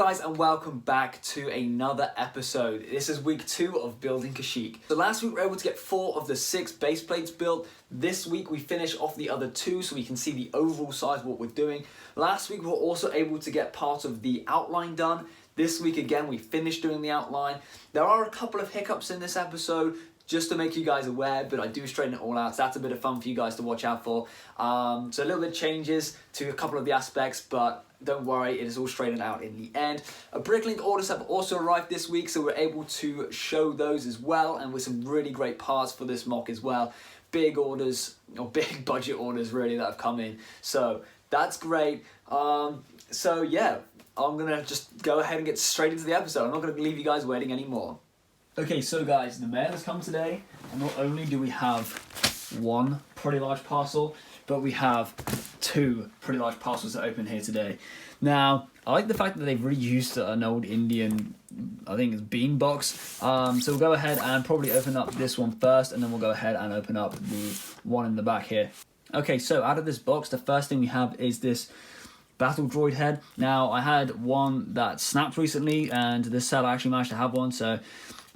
guys, and welcome back to another episode. This is week 2 of building Kashyyyk. So last week we were able to get 4 of the 6 base plates built. This week we finish off the other 2 so we can see the overall size of what we're doing. Last week we were also able to get part of the outline done. This week again we finished doing the outline. There are a couple of hiccups in this episode, just to make you guys aware, but I do straighten it all out, so that's a bit of fun for you guys to watch out for. So a little bit of changes to a couple of the aspects, but don't worry, it is all straightened out in the end. Bricklink orders have also arrived this week, so we're able to show those as well, and with some really great parts for this MOC as well. Big orders, or big budget orders really, that have come in. So that's great. So yeah, I'm gonna just go ahead and get straight into the episode. I'm not gonna leave you guys waiting anymore. Okay, so guys, the mail has come today, and not only do we have one pretty large parcel, but we have 2 pretty large parcels that open here today. Now, I like the fact that they've reused an old Indian, I think it's bean box. So we'll go ahead and probably open up this one first, and then we'll go ahead and open up the one in the back here. Okay, so out of this box, the first thing we have is this battle droid head. Now, I had one that snapped recently, and this seller actually managed to have one, so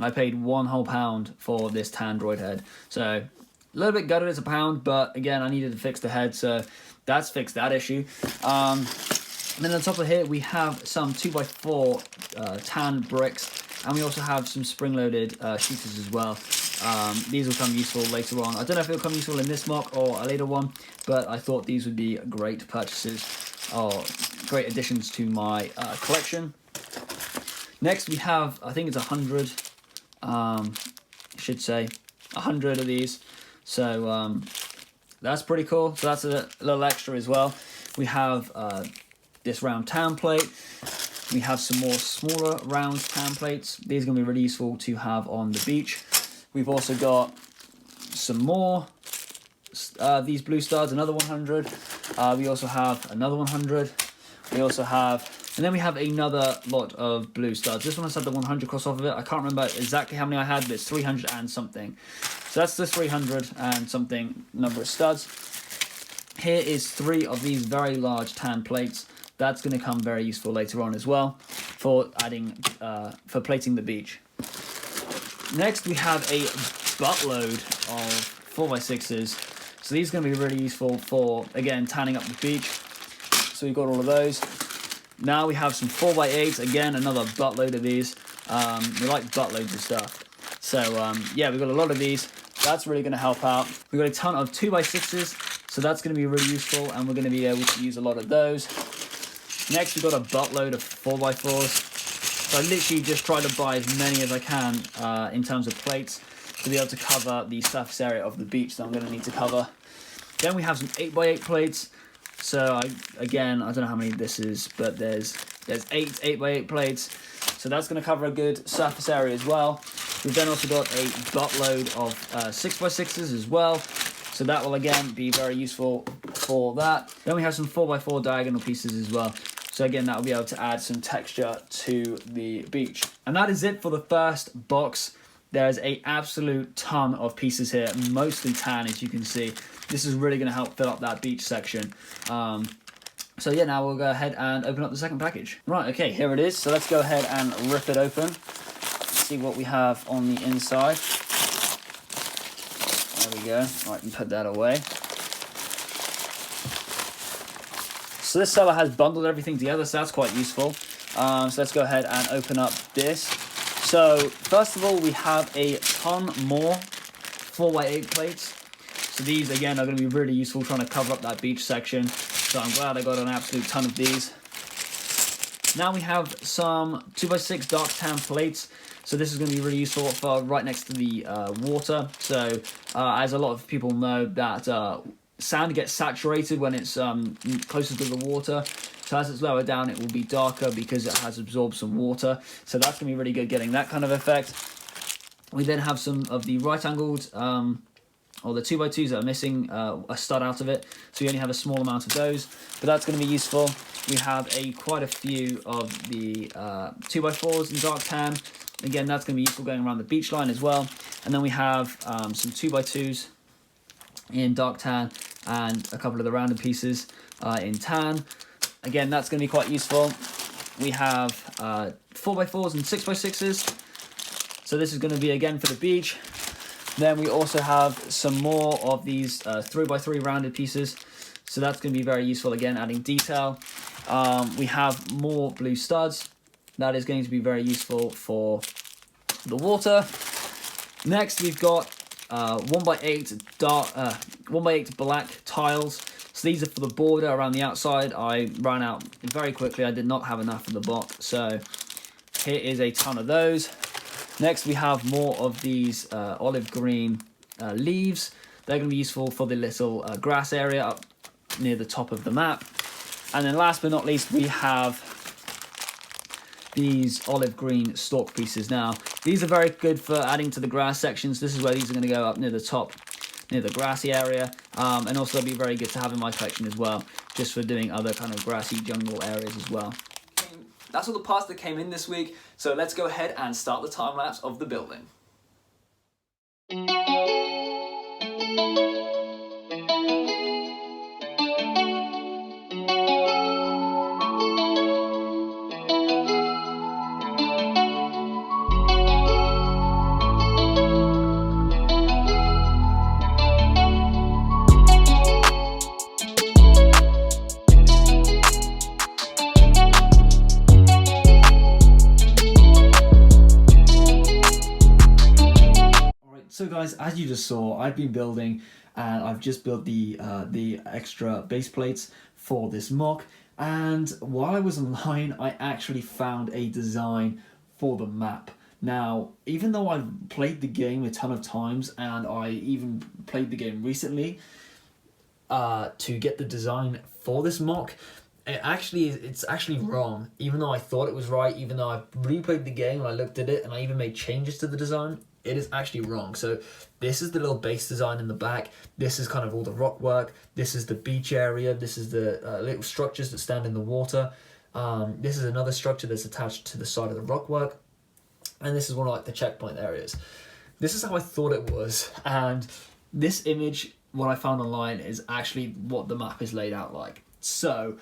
I paid £1 whole for this tan droid head. So a little bit gutted, it's £1, but again, I needed to fix the head, so that's fixed that issue. And then on top of here, we have some 2x4 tan bricks, and we also have some spring-loaded shooters as well. These will come useful later on. I don't know if it'll come useful in this MOC or a later one, but I thought these would be great purchases, or great additions to my collection. Next, we have, I think it's 100. Should say 100 of these, so that's pretty cool. So that's a little extra as well. We have this round tan plate. We have some more smaller round tan plates. These are going to be really useful to have on the beach. We've also got some more these blue studs, another 100. We also have another 100. We also have, and then we have another lot of blue studs. This one has had the 100 cross off of it. I can't remember exactly how many I had, but it's 300 and something. So that's the 300 and something number of studs. Here is 3 of these very large tan plates. That's going to come very useful later on as well for adding, for plating the beach. Next, we have a buttload of 4x6s. So these are going to be really useful for, again, tanning up the beach. So we've got all of those. Now we have some 4x8s, again, another buttload of these. We like buttloads of stuff. So yeah, we've got a lot of these. That's really going to help out. We've got a ton of 2x6s, so that's going to be really useful, and we're going to be able to use a lot of those. Next, we've got a buttload of 4x4s. So I literally just try to buy as many as I can in terms of plates to be able to cover the surface area of the beach that I'm going to need to cover. Then we have some 8x8 plates. So I don't know how many this is, but there's 8 8x8 plates. So that's going to cover a good surface area as well. We've then also got a buttload of 6x6s as well. So that will again be very useful for that. Then we have some 4x4 diagonal pieces as well. So again, that will be able to add some texture to the beach. And that is it for the first box. There's an absolute ton of pieces here, mostly tan, as you can see. This is really going to help fill up that beach section. So yeah, now we'll go ahead and open up the second package. Right, okay, here it is. So let's go ahead and rip it open. See what we have on the inside. There we go. Right, and put that away. So this seller has bundled everything together, so that's quite useful. So let's go ahead and open up this. So first of all, we have a ton more 4x8 plates. So these, again, are going to be really useful trying to cover up that beach section. So I'm glad I got an absolute ton of these. Now we have some 2x6 dark tan plates. So this is going to be really useful for right next to the water. So as a lot of people know, that sand gets saturated when it's closer to the water. So as it's lower down, it will be darker because it has absorbed some water. So that's going to be really good getting that kind of effect. We then have some of the right-angled, or the 2x2s that are missing a stud out of it. So we only have a small amount of those, but that's going to be useful. We have quite a few of the 2x4s in dark tan. Again, that's going to be useful going around the beach line as well. And then we have some 2x2s in dark tan and a couple of the rounded pieces in tan. Again, that's going to be quite useful. we have 4x4s and 6x6s. So this is going to be again for the beach. Then we also have some more of these 3x3 rounded pieces. So that's going to be very useful, again, adding detail. We have more blue studs. That is going to be very useful for the water. Next, we've got 1x8 black tiles. So these are for the border around the outside. I ran out very quickly. I did not have enough of the block. So here is a ton of those. Next, we have more of these olive green leaves. They're going to be useful for the little grass area up near the top of the map. And then last but not least, we have these olive green stalk pieces. Now, these are very good for adding to the grass sections. This is where these are going to go up near the top, near the grassy area. And also they'll be very good to have in my collection as well, just for doing other kind of grassy jungle areas as well. That's all the parts that came in this week. So let's go ahead and start the time lapse of the building. So guys, as you just saw, I've been building and I've just built the extra base plates for this MOC. And while I was online, I actually found a design for the map. Now, even though I've played the game a ton of times and I even played the game recently to get the design for this MOC, it's actually wrong. Even though I thought it was right, even though I replayed the game and I looked at it and I even made changes to the design, it is actually wrong. So this is the little base design in the back. This is kind of all the rock work. This is the beach area. This is the little structures that stand in the water. This is another structure that's attached to the side of the rock work. And this is one of like the checkpoint areas. This is how I thought it was. And this image, what I found online, is actually what the map is laid out like. So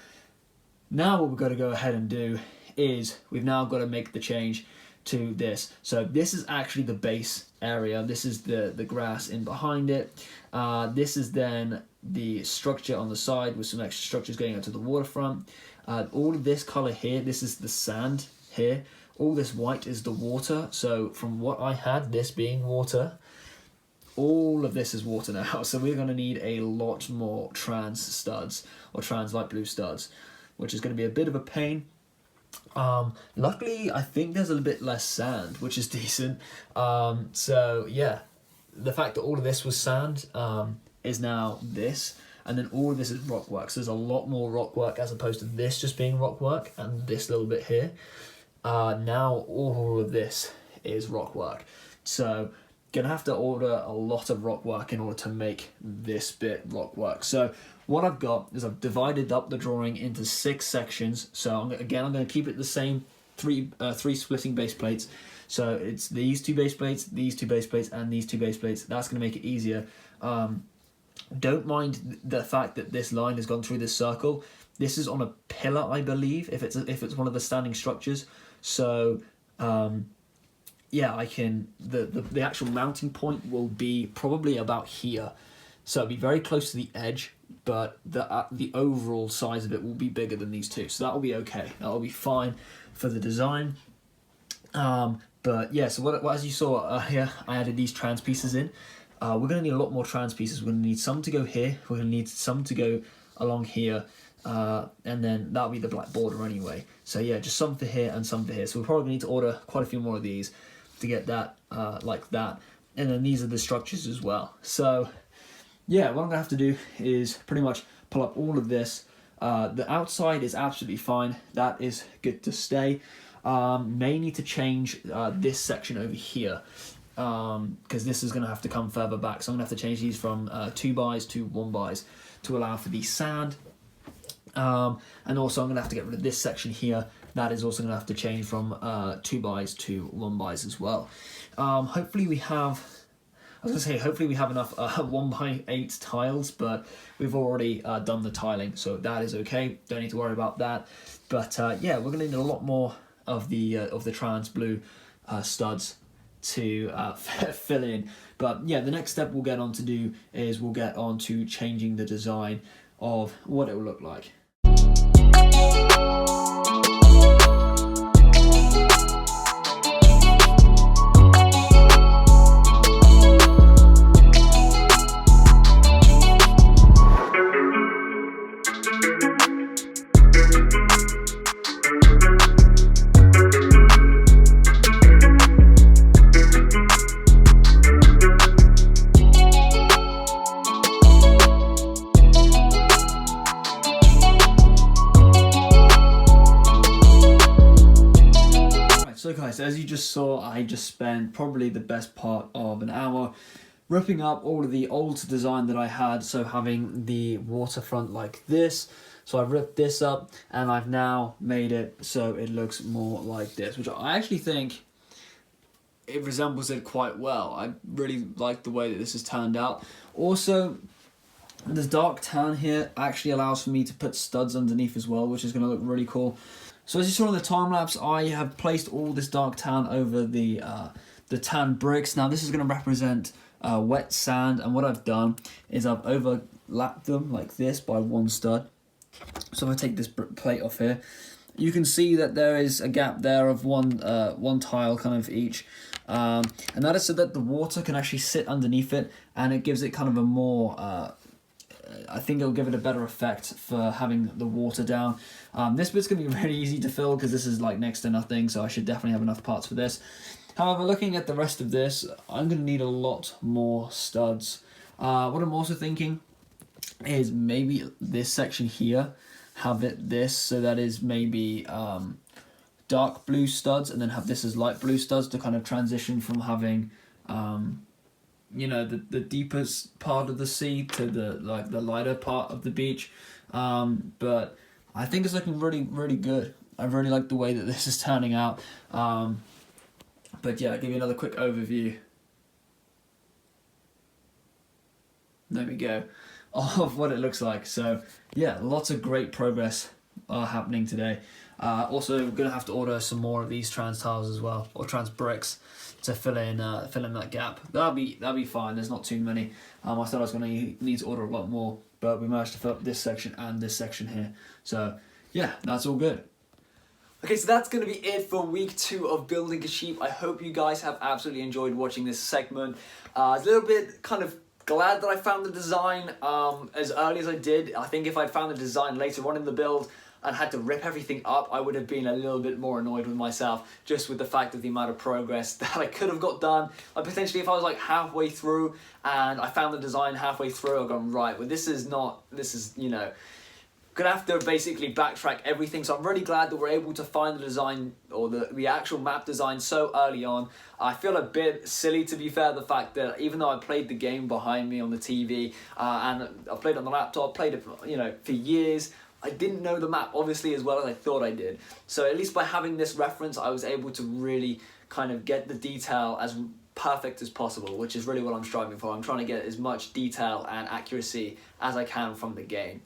now what we've got to go ahead and do is we've now got to make the change to this. So this is actually the base area. This is the grass in behind it. This is then the structure on the side with some extra structures going out to the waterfront. All of this color here, this is the sand here. All this white is the water. So from what I had, this being water, all of this is water now. So we're going to need a lot more trans studs or trans light blue studs, which is going to be a bit of a pain. Luckily, I think there's a little bit less sand, which is decent. So yeah, the fact that all of this was sand is now this, and then all of this is rock work. So there's a lot more rock work as opposed to this just being rock work and this little bit here. Now all of this is rock work. So gonna have to order a lot of rock work in order to make this bit rock work. So what I've got is I've divided up the drawing into 6 sections. So again, I'm going to keep it the same, three splitting base plates. So it's these 2 base plates, these 2 base plates, and these 2 base plates. That's going to make it easier. Don't mind the fact that this line has gone through this circle. This is on a pillar, I believe, if it's one of the standing structures. So yeah, I can the actual mounting point will be probably about here. So it'll be very close to the edge, but the overall size of it will be bigger than these 2. So that will be okay. That will be fine for the design. But yeah, so what as you saw here, I added these trans pieces in. We're going to need a lot more trans pieces. We're going to need some to go here. We're going to need some to go along here. And then that'll be the black border anyway. So yeah, just some for here and some for here. So we'll probably need to order quite a few more of these to get that like that. And then these are the structures as well. So yeah, what I'm going to have to do is pretty much pull up all of this. The outside is absolutely fine. That is good to stay. May need to change this section over here because this is going to have to come further back. So I'm going to have to change these from 2x to 1x to allow for the sand. And also I'm going to have to get rid of this section here. That is also going to have to change from 2x to 1x as well. Hopefully we have I was going to say, hopefully we have enough 1x8 tiles, but we've already done the tiling, so that is okay. Don't need to worry about that. But yeah, we're going to need a lot more of the trans blue studs to fill in. But yeah, the next step we'll get on to do is we'll get on to changing the design of what it will look like. So guys, as you just saw, I just spent probably the best part of an hour ripping up all of the old design that I had, so having the waterfront like this. So I've ripped this up and I've now made it so it looks more like this, which I actually think it resembles it quite well. I really like the way that this has turned out. Also, this dark tan here actually allows for me to put studs underneath as well, which is going to look really cool. So as you saw in the time lapse, I have placed all this dark tan over the tan bricks. Now this is going to represent wet sand, and what I've done is I've overlapped them like this by one stud. So if I take this plate off here, you can see that there is a gap there of one tile kind of each, and that is so that the water can actually sit underneath it, and it gives it kind of a more I think it'll give it a better effect for having the water down. This bit's going to be really easy to fill because this is like next to nothing, so I should definitely have enough parts for this. However, looking at the rest of this, I'm going to need a lot more studs. What I'm also thinking is maybe this section here, have it this, so that is maybe dark blue studs, and then have this as light blue studs to kind of transition from having you know, the deepest part of the sea to the lighter part of the beach. But I think it's looking really good. I really like the way that this is turning out. But yeah, I'll give you another quick overview. There we go, of what it looks like. So yeah, lots of great progress happening today. Also, we're gonna have to order some more of these trans tiles as well, or trans bricks, to fill in that gap. That'll be fine. There's not too many. I thought I was gonna need to order a lot more, but we managed to fill up this section and this section here. So yeah, that's all good. Okay, so that's going to be it for week 2 of Building Kashyyyk. I hope you guys have absolutely enjoyed watching this segment. I was a little bit kind of glad that I found the design as early as I did. I think if I'd found the design later on in the build and had to rip everything up, I would have been a little bit more annoyed with myself, just with the fact of the amount of progress that I could have got done. Like potentially if I was like halfway through and I found the design halfway through, I've gone, right, well this is, you know, gonna have to basically backtrack everything. So I'm really glad that we're able to find the design, or the actual map design, so early on. I feel a bit silly, to be fair, the fact that even though I played the game behind me on the TV and I played on the laptop, played it, you know, for years, I didn't know the map obviously as well as I thought I did. So at least by having this reference, I was able to really kind of get the detail as perfect as possible, which is really what I'm striving for. I'm trying to get as much detail and accuracy as I can from the game.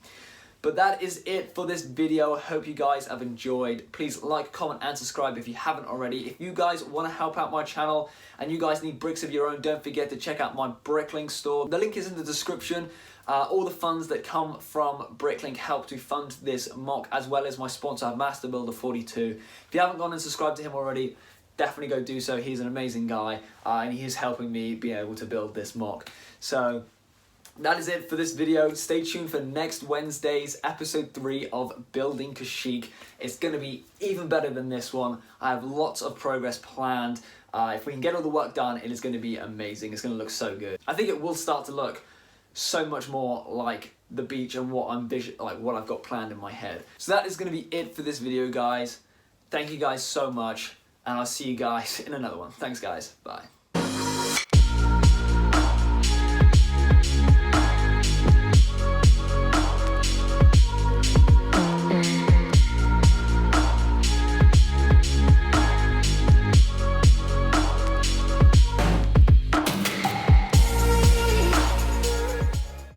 But that is it for this video. I hope you guys have enjoyed. Please like, comment and subscribe if you haven't already. If you guys want to help out my channel and you guys need bricks of your own, don't forget to check out my Bricklink store. The link is in the description. All the funds that come from Bricklink help to fund this MOC, as well as my sponsor, Master Builder 42. If you haven't gone and subscribed to him already, definitely go do so. He's an amazing guy and he's helping me be able to build this MOC. So that is it for this video. Stay tuned for next Wednesday's episode 3 of Building Kashyyyk. It's going to be even better than this one. I have lots of progress planned. If we can get all the work done, it is going to be amazing. It's going to look so good. I think it will start to look so much more like the beach and what what I've got planned in my head. So that is going to be it for this video, guys. Thank you guys so much, and I'll see you guys in another one. Thanks, guys. Bye.